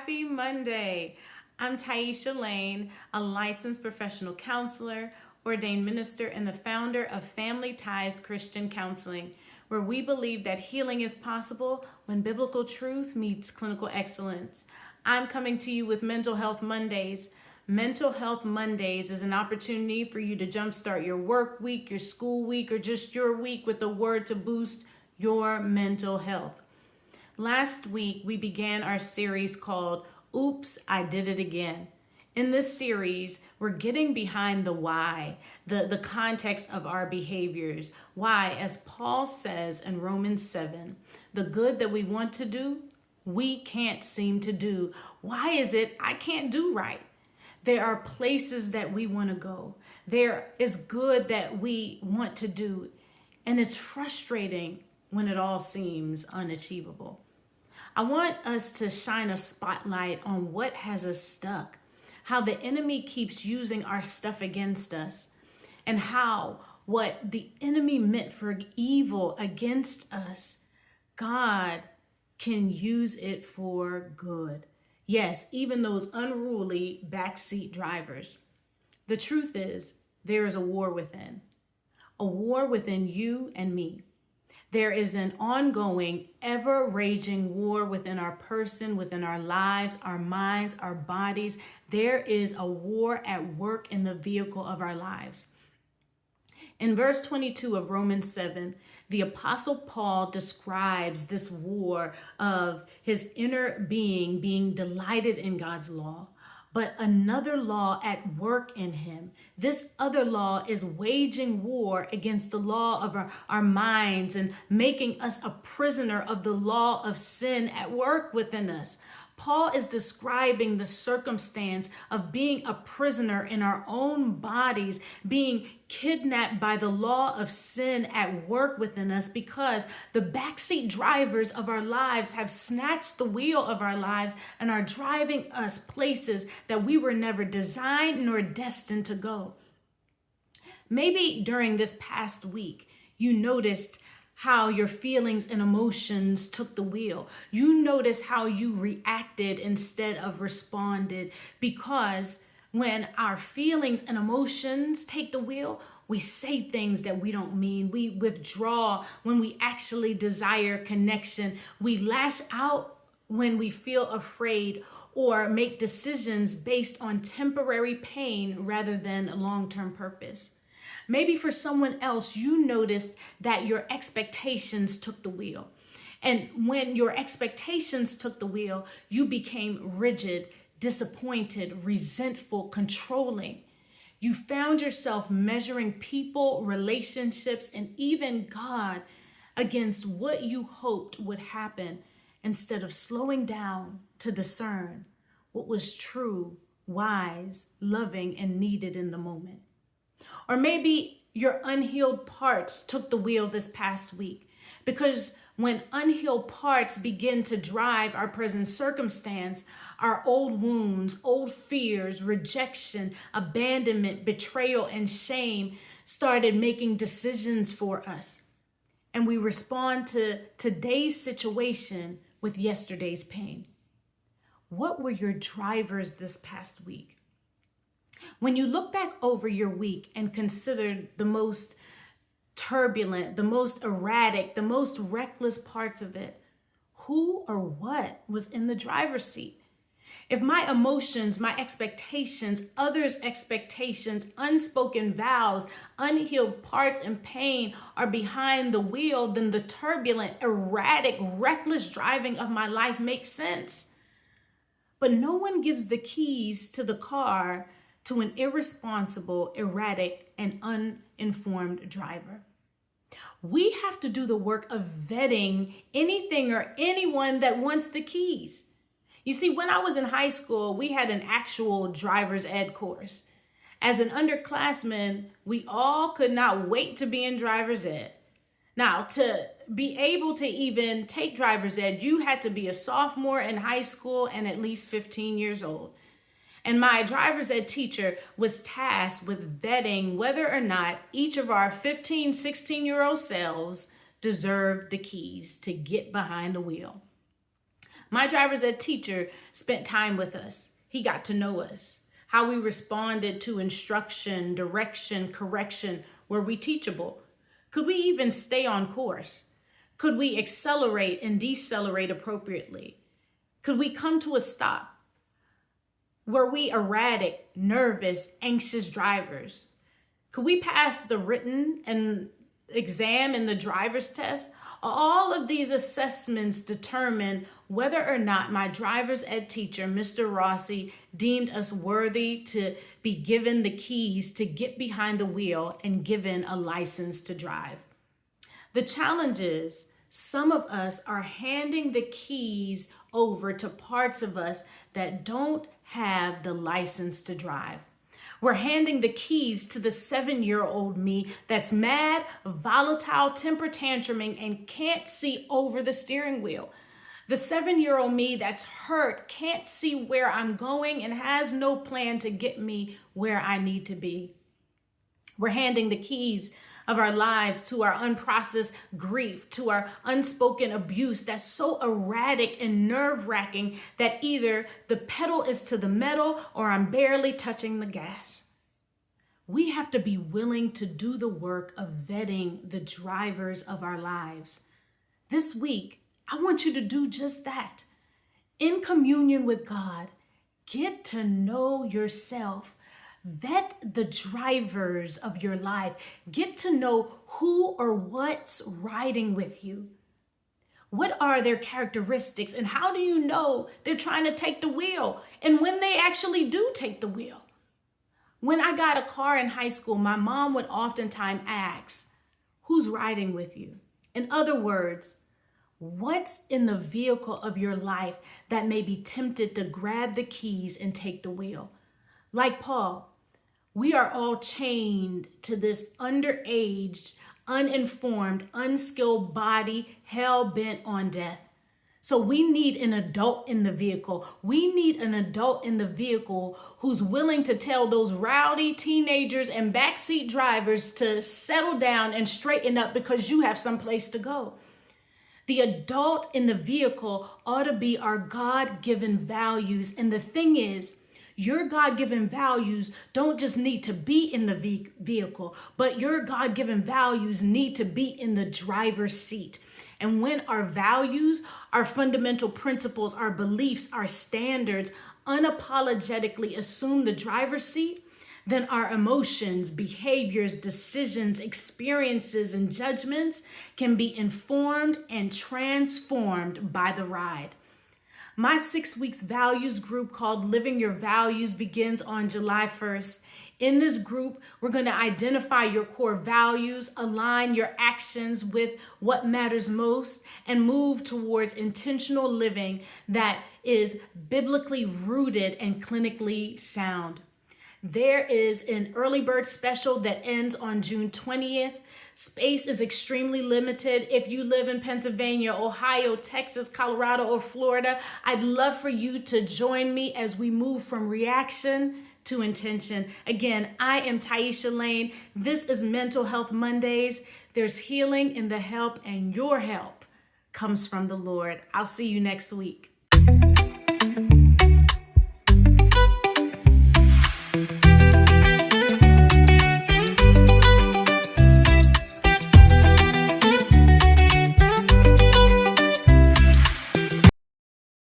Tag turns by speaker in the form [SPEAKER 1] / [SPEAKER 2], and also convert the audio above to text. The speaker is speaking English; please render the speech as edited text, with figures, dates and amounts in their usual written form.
[SPEAKER 1] Happy Monday. I'm Taisha Lane, a licensed professional counselor, ordained minister, and the founder of Family Ties Christian Counseling, where we believe that healing is possible when biblical truth meets clinical excellence. I'm coming to you with Mental Health Mondays. Mental Health Mondays is an opportunity for you to jumpstart your work week, your school week, or just your week with a word to boost your mental health. Last week, we began our series called Oops, I Did It Again. In this series, we're getting behind the why, the context of our behaviors. Why, as Paul says in Romans 7, the good that we want to do, we can't seem to do. Why is it I can't do right? There are places that we want to go. There is good that we want to do, and it's frustrating when it all seems unachievable. I want us to shine a spotlight on what has us stuck, how the enemy keeps using our stuff against us, and how what the enemy meant for evil against us, God can use it for good. Yes, even those unruly backseat drivers. The truth is, there is a war within you and me. There is an ongoing, ever-raging war within our person, within our lives, our minds, our bodies. There is a war at work in the vehicle of our lives. In verse 22 of Romans 7, the Apostle Paul describes this war of his inner being delighted in God's law, but another law at work in him. This other law is waging war against the law of our minds and making us a prisoner of the law of sin at work within us. Paul is describing the circumstance of being a prisoner in our own bodies, being kidnapped by the law of sin at work within us because the backseat drivers of our lives have snatched the wheel of our lives and are driving us places that we were never designed nor destined to go. Maybe during this past week, you noticed how your feelings and emotions took the wheel. You notice how you reacted instead of responded, because when our feelings and emotions take the wheel, we say things that we don't mean. We withdraw when we actually desire connection. We lash out when we feel afraid or make decisions based on temporary pain rather than long-term purpose. Maybe for someone else, you noticed that your expectations took the wheel. And when your expectations took the wheel, you became rigid, disappointed, resentful, controlling. You found yourself measuring people, relationships, and even God against what you hoped would happen instead of slowing down to discern what was true, wise, loving, and needed in the moment. Or maybe your unhealed parts took the wheel this past week, because when unhealed parts begin to drive our present circumstance, our old wounds, old fears, rejection, abandonment, betrayal, and shame started making decisions for us. And we respond to today's situation with yesterday's pain. What were your drivers this past week? When you look back over your week and consider the most turbulent, the most erratic, the most reckless parts of it, who or what was in the driver's seat? If my emotions, my expectations, others' expectations, unspoken vows, unhealed parts, and pain are behind the wheel, then the turbulent, erratic, reckless driving of my life makes sense. But no one gives the keys to the car to an irresponsible, erratic, and uninformed driver. We have to do the work of vetting anything or anyone that wants the keys. You see, when I was in high school, we had an actual driver's ed course. As an underclassman, we all could not wait to be in driver's ed. Now, to be able to even take driver's ed, you had to be a sophomore in high school and at least 15 years old. And my driver's ed teacher was tasked with vetting whether or not each of our 15, 16-year-old selves deserved the keys to get behind the wheel. My driver's ed teacher spent time with us. He got to know us, how we responded to instruction, direction, correction. Were we teachable? Could we even stay on course? Could we accelerate and decelerate appropriately? Could we come to a stop? Were we erratic, nervous, anxious drivers? Could we pass the written and exam and the driver's test? All of these assessments determine whether or not my driver's ed teacher, Mr. Rossi, deemed us worthy to be given the keys to get behind the wheel and given a license to drive. The challenge is some of us are handing the keys over to parts of us that don't have the license to drive. We're handing the keys to the 7-year-old me that's mad, volatile, temper tantruming, and can't see over the steering wheel. The 7-year-old me that's hurt, can't see where I'm going, and has no plan to get me where I need to be. We're handing the keys of our lives to our unprocessed grief, to our unspoken abuse that's so erratic and nerve-wracking that either the pedal is to the metal or I'm barely touching the gas. We have to be willing to do the work of vetting the drivers of our lives. This week, I want you to do just that. In communion with God, get to know yourself. Vet the drivers of your life. Get to know who or what's riding with you. What are their characteristics, and how do you know they're trying to take the wheel and when they actually do take the wheel? When I got a car in high school, my mom would oftentimes ask, who's riding with you? In other words, what's in the vehicle of your life that may be tempted to grab the keys and take the wheel? Like Paul, we are all chained to this underaged, uninformed, unskilled body, hell-bent on death. So we need an adult in the vehicle. We need an adult in the vehicle who's willing to tell those rowdy teenagers and backseat drivers to settle down and straighten up because you have someplace to go. The adult in the vehicle ought to be our God-given values. And the thing is, your God-given values don't just need to be in the vehicle, but your God-given values need to be in the driver's seat. And when our values, our fundamental principles, our beliefs, our standards unapologetically assume the driver's seat, then our emotions, behaviors, decisions, experiences, and judgments can be informed and transformed by the ride. My 6 weeks values group called Living Your Values begins on July 1st. In this group, we're going to identify your core values, align your actions with what matters most, and move towards intentional living that is biblically rooted and clinically sound. There is an early bird special that ends on June 20th. Space is extremely limited. If you live in Pennsylvania, Ohio, Texas, Colorado, or Florida, I'd love for you to join me as we move from reaction to intention. Again, I am Taisha Lane. This is Mental Health Mondays. There's healing in the help, and your help comes from the Lord. I'll see you next week.